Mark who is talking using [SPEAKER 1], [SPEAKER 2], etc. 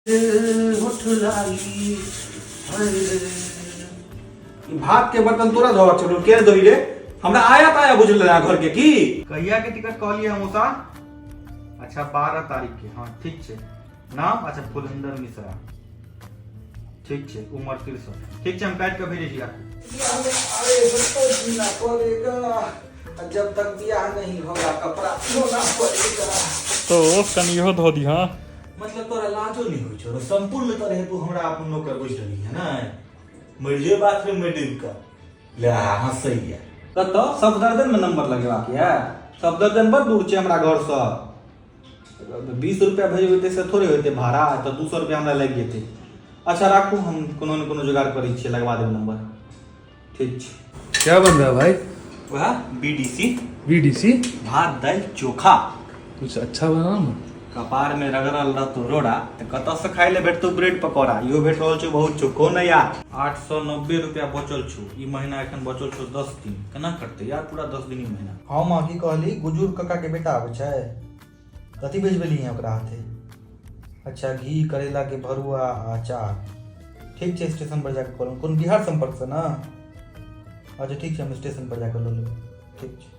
[SPEAKER 1] भात के बर्तन तोरा धोवा चलो के धोई रे हमरा आया ताया बुझल रहा घर के की कहिया के टिकट कहलिए हमोसा। अच्छा 12 तारीख के। हाँ ठीक छे। नाम अच्छा फुलंदर मिश्रा। ठीक छे। उम्र 63। ठीक छे हम काट के भेजे छी। अरे बतो जीना पड़ेगा जब तक ब्याह नहीं होगा कपड़ा धोना पड़ेगा।
[SPEAKER 2] तो कनियो धो दी। हाँ
[SPEAKER 1] मतलब तोरा लाजो नहीं होई छो संपूर्ण तरह तू हमरा अपन नौकर बुझ रही है ना। मर जे बाथरूम में डूब कर ले हंसैया तो सफदरजन में नंबर लगेबा के है। सफदरजन बड़ दूर छे हमरा घर से। 20 रुपया भेजबे से थोड़े होते भाड़ा तो 200 रुपया हमरा लग जेते। अच्छा राखू हम कोनो न कोनो जुगाड़ करै छियै लगवा देब नंबर। ठीक छे।
[SPEAKER 2] क्या बन रहा है भाई?
[SPEAKER 1] वह बीडीसी
[SPEAKER 2] बीडीसी
[SPEAKER 1] भात दाल चोखा
[SPEAKER 2] कुछ अच्छा बना ना।
[SPEAKER 1] कपार में रगड़ल रहतो रोड़ा तो कत से खाई ले भेटतो ब्रेड पकौड़ा। इहो भेट रहल छौ बहुत चोखो न यार। 890 रुपया बचल छौ ई महीना एखन बचल छौ 10 दिन केना कटते यार पूरा 10 दिन ई महीना।
[SPEAKER 3] हम की कहली गुजूर कक्का के बेटा आबै छै कथी भेजबेली है ओकरा हाथे। अच्छा घी करेला के भरुआ अचार। ठीक छे स्टेशन पर जाके करू कोन बिहार संपर्क से ना। अच्छा ठीक छे हम स्टेशन पर जाके ल लेब। ठीक छे।